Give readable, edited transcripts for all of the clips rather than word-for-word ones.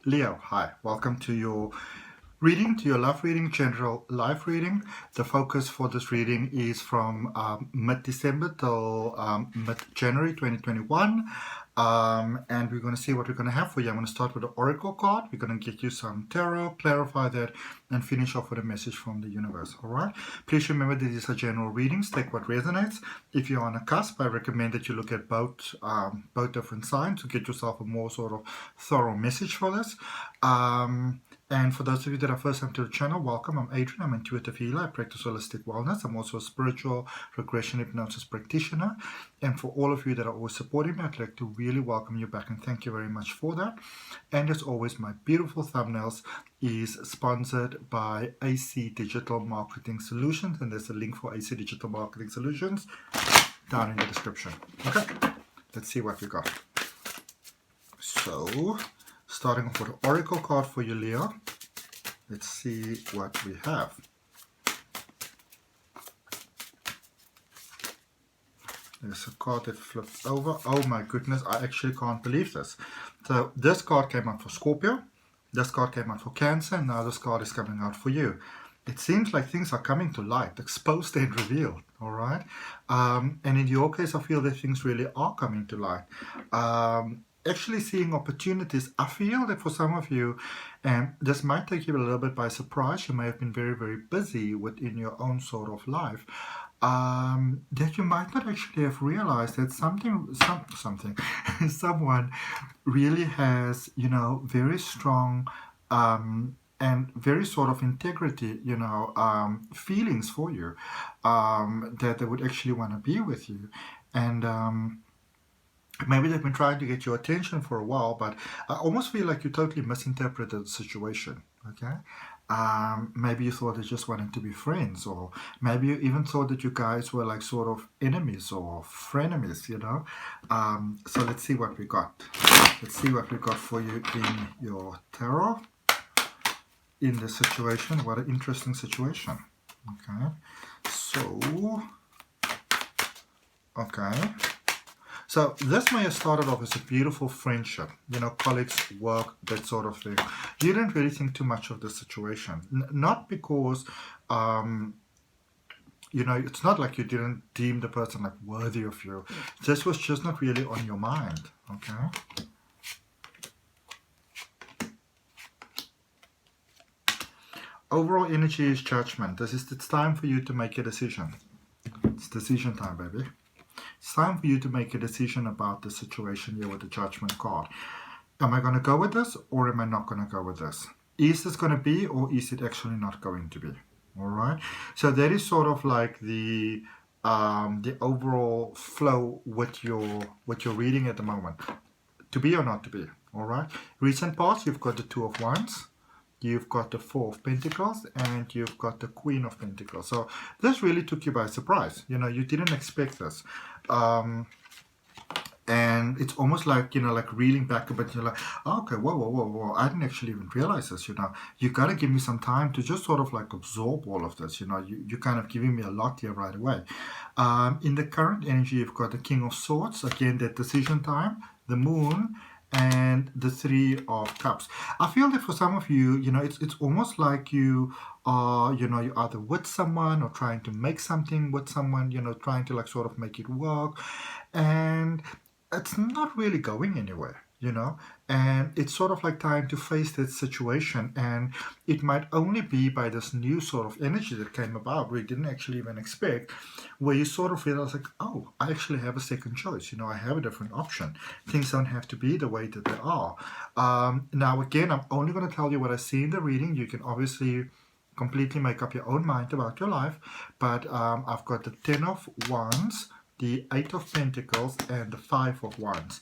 Leo, hi. Welcome to your reading, to your love reading, general life reading. The focus for this reading is from mid-December till mid-January 2021. And we're going to see what we're going to have for you. I'm going to start with the Oracle card. We're going to get you some tarot, clarify that, and finish off with a message from the universe. All right? Please remember that these are general readings. Take what resonates. If you're on a cusp, I recommend that you look at both different signs to get yourself a more sort of thorough message for this. And for those of you that are first time to the channel, welcome. I'm Adrian. I'm an intuitive healer. I practice holistic wellness. I'm also a spiritual regression hypnosis practitioner. And for all of you that are always supporting me, I'd like to really welcome you back and thank you very much for that. And as always, my beautiful thumbnails is sponsored by AC Digital Marketing Solutions. And there's a link for AC Digital Marketing Solutions down in the description. Okay, let's see what we got. So, starting off with the Oracle card for you, Leo. Let's see what we have. There's a card that flipped over. Oh my goodness, I actually can't believe this. So this card came out for Scorpio. This card came out for Cancer. And now this card is coming out for you. It seems like things are coming to light, exposed and revealed. All right. And in your case, I feel that things really are coming to light. Actually seeing opportunities. I feel that for some of you, and this might take you a little bit by surprise, you may have been very, very busy within your own sort of life, that you might not actually have realized that someone really has, very strong and very sort of integrity, feelings for you, that they would actually want to be with you. And maybe they've been trying to get your attention for a while, but I almost feel like you totally misinterpreted the situation, okay? Maybe you thought they just wanted to be friends, or maybe you even thought that you guys were like sort of enemies or frenemies, So let's see what we got. Let's see what we got for you in your tarot, in this situation. What an interesting situation, okay? So, okay. So this may have started off as a beautiful friendship, colleagues, work, that sort of thing. You didn't really think too much of the situation. Not because, it's not like you didn't deem the person like worthy of you. This was just not really on your mind, okay? Overall energy is judgment. It's time for you to make a decision. It's decision time, baby. It's time for you to make a decision about the situation here with the Judgment card. Am I going to go with this, or am I not going to go with this? Is this going to be, or is it actually not going to be? All right. So that is sort of like the overall flow with your reading at the moment. To be or not to be. All right. Recent past, you've got the Two of Wands. You've got the Four of Pentacles, and you've got the Queen of Pentacles. So this really took you by surprise. You didn't expect this. And it's almost like, like reeling back a bit. You're like, oh, okay, whoa. I didn't actually even realize this, You got to give me some time to just sort of like absorb all of this, You're kind of giving me a lot here right away. In the current energy, you've got the King of Swords. Again, that decision time. The Moon. And the Three of Cups. I feel that for some of you, it's almost like you are, you're either with someone or trying to make something with someone, trying to like sort of make it work. And it's not really going anywhere, and it's sort of like time to face that situation. And it might only be by this new sort of energy that came about where you didn't actually even expect, where you sort of realize like, oh, I actually have a second choice, I have a different option. Things don't have to be the way that they are. Now again, I'm only going to tell you what I see in the reading. You can obviously completely make up your own mind about your life, but I've got the 10 of Wands, the 8 of Pentacles, and the 5 of Wands.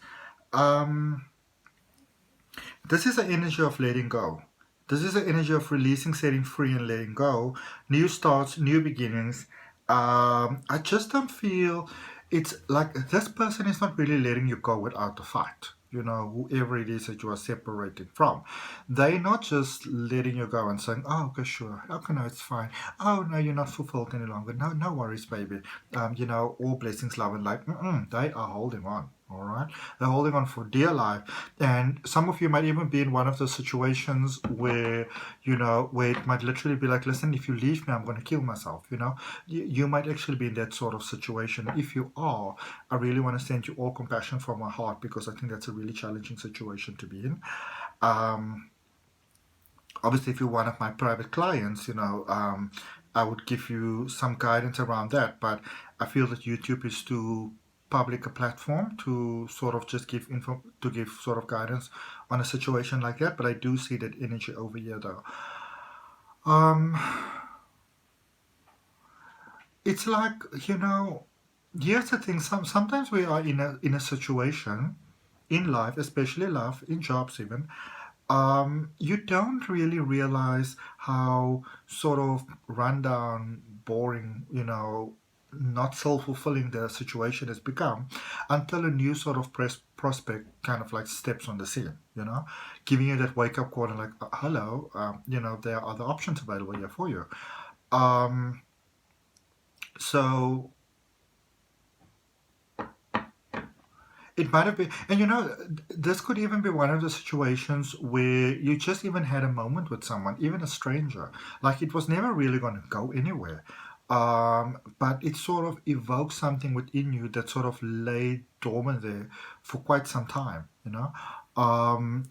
This is the energy of letting go. This is the energy of releasing, setting free, and letting go. New starts, new beginnings. I just don't feel it's like this person is not really letting you go without a fight. Whoever it is that you are separating from. They're not just letting you go and saying, oh, okay, sure. Okay, no, it's fine. Oh, no, you're not fulfilled any longer. No worries, baby. All blessings, love, and light. They are holding on. All right, they're holding on for dear life, and some of you might even be in one of those situations where, you know, where it might literally be like, listen, if you leave me, I'm going to kill myself. You know, you might actually be in that sort of situation. If you are, I really want to send you all compassion from my heart, because I think that's a really challenging situation to be in. Obviously, if you're one of my private clients, you know, I would give you some guidance around that, but I feel that YouTube is too public a platform to sort of just give info, to give sort of guidance on a situation like that. But I do see that energy over here, though. Um, it's like, you know, here's the thing. Sometimes we are in a situation in life, especially love, in jobs even, you don't really realize how sort of rundown, boring, you know, not self-fulfilling the situation has become until a new sort of prospect kind of like steps on the scene, you know, giving you that wake-up call and like, hello, you know, there are other options available here for you. Um, so it might have been, and you know, this could even be one of the situations where you just even had a moment with someone, even a stranger. Like it was never really going to go anywhere. But it sort of evoked something within you that sort of lay dormant there for quite some time, you know?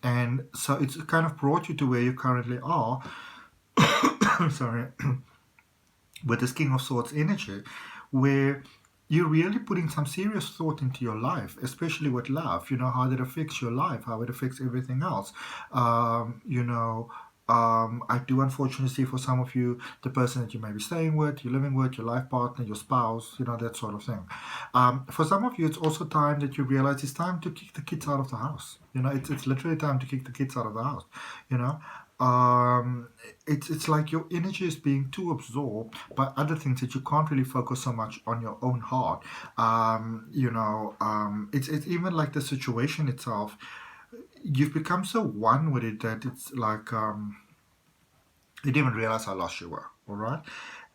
And so it's kind of brought you to where you currently are, sorry, with this King of Swords energy, where you're really putting some serious thought into your life, especially with love, you know, how that affects your life, how it affects everything else. You know, I do unfortunately see for some of you, the person that you may be staying with, you're living with, your life partner, your spouse, you know, that sort of thing. For some of you, it's also time that you realize it's time to kick the kids out of the house. You know, it's literally time to kick the kids out of the house, you know. Um, it's like your energy is being too absorbed by other things that you can't really focus so much on your own heart. You know, it's even like the situation itself. You've become so one with it that it's like you didn't even realize how lost you were. All right.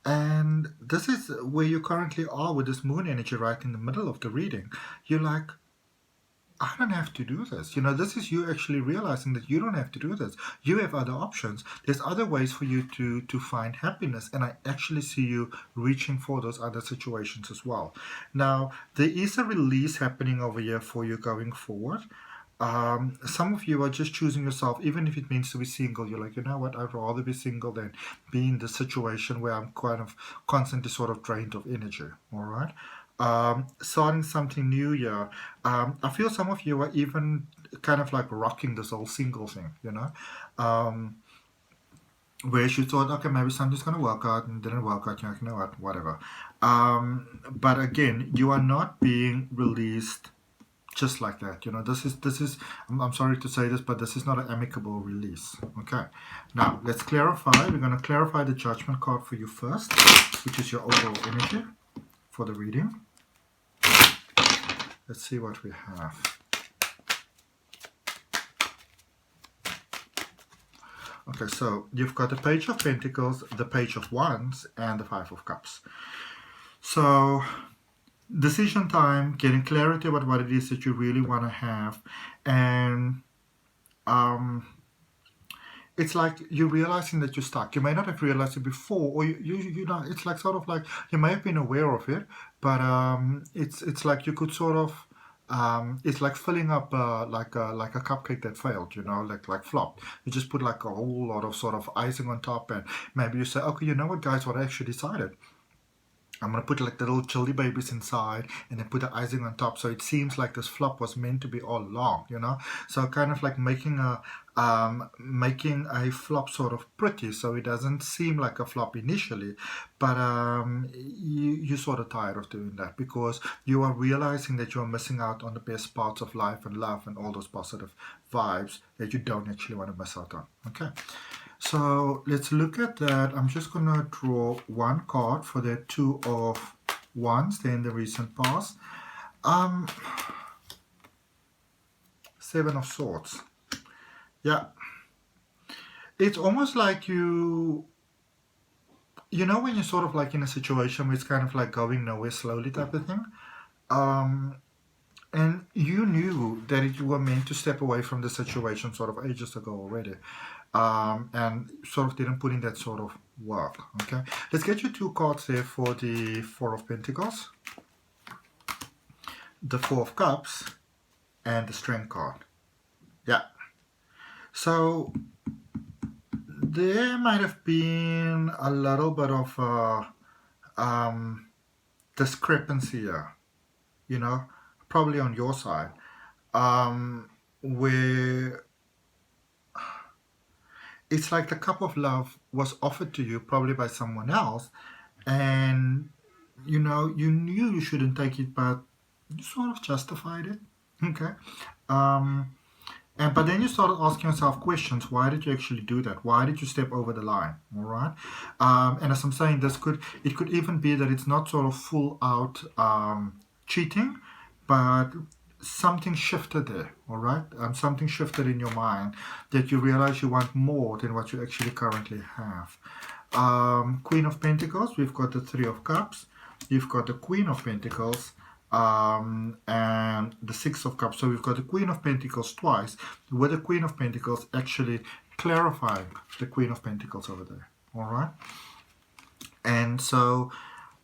And this is where you currently are with this moon energy right in the middle of the reading. You're like, I don't have to do this. You know, this is you actually realizing that you don't have to do this. You have other options. There's other ways for you to find happiness, and I actually see you reaching for those other situations as well. Now, there is a release happening over here for you going forward. Some of you are just choosing yourself, even if it means to be single. You're like, you know what, I'd rather be single than be in the situation where I'm kind of constantly sort of drained of energy. All right. Starting something new here. I feel some of you are even kind of like rocking this whole single thing, you know, where you thought, okay, maybe something's going to work out and didn't work out. You're like, you know what, whatever. But again, you are not being released just like that. You know, this is I'm sorry to say this, but this is not an amicable release. Okay, now let's clarify. We're going to clarify the judgment card for you first, which is your overall energy for the reading. Let's see what we have. Okay, so you've got the Page of Pentacles, the Page of Wands, and the Five of Cups. So decision time, getting clarity about what it is that you really want to have, and it's like you're realizing that you're stuck. You may not have realized it before, or you know, it's like sort of like you may have been aware of it, but it's like you could sort of it's like filling up like a cupcake that failed, you know, like flopped. You just put like a whole lot of sort of icing on top, and maybe you say, okay, you know what, guys, what I actually decided. I'm going to put like the little chili babies inside and then put the icing on top. So it seems like this flop was meant to be all along, you know. So kind of like making a flop sort of pretty, so it doesn't seem like a flop initially. But you're sort of tired of doing that because you are realizing that you're missing out on the best parts of life and love and all those positive vibes that you don't actually want to miss out on. Okay. So let's look at that. I'm just going to draw one card for the Two of Wands there in the recent past. Seven of Swords. Yeah. It's almost like you know when you're sort of like in a situation where it's kind of like going nowhere slowly type of thing. And you knew that you were meant to step away from the situation sort of ages ago already, and sort of didn't put in that sort of work. Okay, let's get you 2 cards there for the Four of Pentacles, the Four of Cups, and the Strength card. Yeah. So there might have been a little bit of discrepancy here, you know, probably on your side, where it's like the cup of love was offered to you probably by someone else, and you know, you knew you shouldn't take it, but you sort of justified it. Okay. But then you started asking yourself questions. Why did you actually do that? Why did you step over the line? All right. And as I'm saying, it could even be that it's not sort of full out cheating, but something shifted there. All right. Something shifted in your mind that you realize you want more than what you actually currently have. Queen of Pentacles. We've got the Three of Cups. You've got the Queen of Pentacles. And the Six of Cups. So we've got the Queen of Pentacles twice, with the Queen of Pentacles actually clarifying the Queen of Pentacles over there. All right. And so,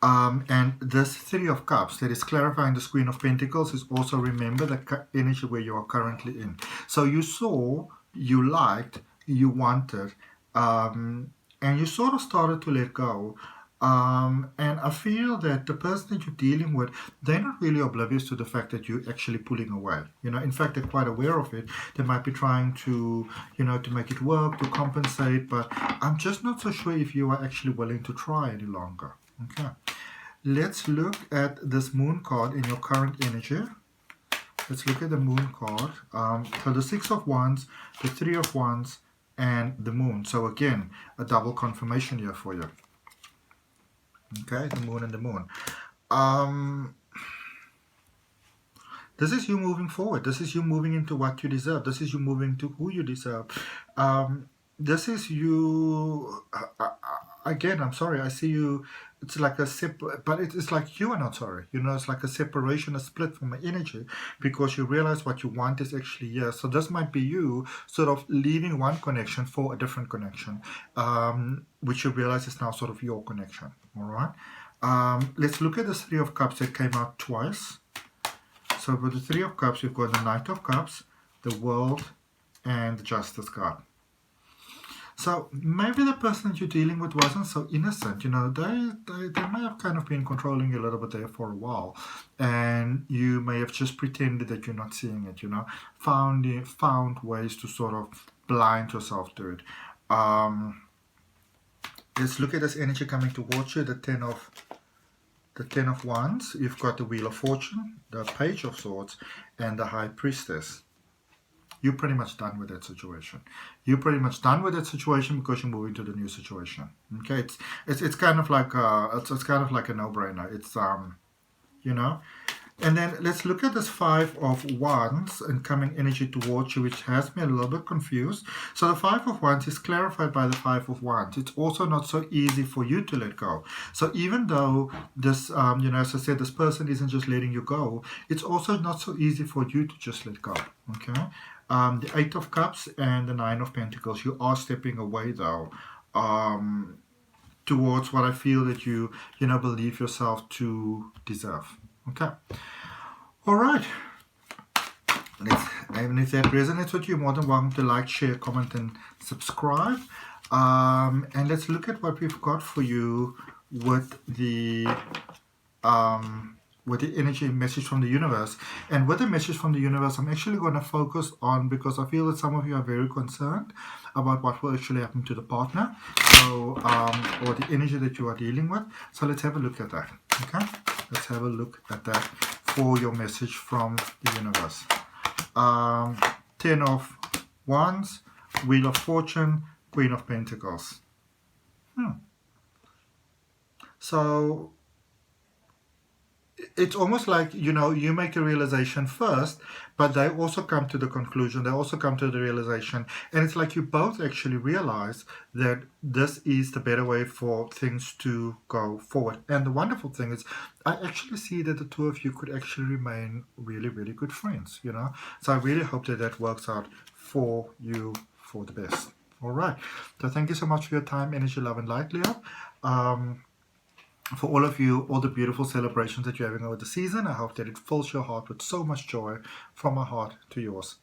and this Three of Cups that is clarifying this Queen of Pentacles is also, remember, the energy where you are currently in. So you saw, you liked, you wanted, and you sort of started to let go. And I feel that the person that you're dealing with, they're not really oblivious to the fact that you're actually pulling away. You know, in fact, they're quite aware of it. They might be trying to, you know, to make it work, to compensate, but I'm just not so sure if you are actually willing to try any longer. Okay. Let's look at this Moon card in your current energy. Let's look at the Moon card. So the Six of Wands, the Three of Wands, and the Moon. So again, a double confirmation here for you. Okay, the Moon and the Moon. This is you moving forward. This is you moving into what you deserve. This is you moving to who you deserve. This is you. Again, I'm sorry. I see you. It's like a but it's like you are not sorry. You know, it's like a separation, a split from the energy, because you realize what you want is actually here. So this might be you sort of leaving one connection for a different connection, which you realize is now sort of your connection. All right. Let's look at the Three of Cups that came out twice. So with the Three of Cups, you've got the Knight of Cups, the World, and the Justice card. So maybe the person that you're dealing with wasn't so innocent. You know, they may have kind of been controlling you a little bit there for a while, and you may have just pretended that you're not seeing it. You know, found ways to sort of blind yourself to it. Let's look at this energy coming towards you. The Ten of Wands. You've got the Wheel of Fortune, the Page of Swords, and the High Priestess. You're pretty much done with that situation. You're pretty much done with that situation because you're moving to the new situation. Okay, it's kind of like it's kind of like a no-brainer. It's you know. And then let's look at this Five of Wands and coming energy towards you, which has me a little bit confused. So the Five of Wands is clarified by the Five of Wands. It's also not so easy for you to let go. So even though this, you know, as I said, this person isn't just letting you go, it's also not so easy for you to just let go. Okay. The Eight of Cups and the Nine of Pentacles. You are stepping away though, towards what I feel that you know, believe yourself to deserve. Okay. All right. And if that resonates with you, more than welcome to like, share, comment, and subscribe. And let's look at what we've got for you with the energy message from the universe. And with the message from the universe, I'm actually going to focus on, because I feel that some of you are very concerned about what will actually happen to the partner, so or the energy that you are dealing with. So let's have a look at that. Okay, let's have a look at that for your message from the universe. 10 of Wands, Wheel of Fortune, Queen of Pentacles. So it's almost like, you know, you make a realization first, but they also come to the conclusion, they also come to the realization, and it's like you both actually realize that this is the better way for things to go forward. And the wonderful thing is, I actually see that the two of you could actually remain really, really good friends, you know. So I really hope that that works out for you for the best. All right. So thank you so much for your time, energy, love, and light, Leo. For all of you, all the beautiful celebrations that you're having over the season, I hope that it fills your heart with so much joy, from my heart to yours.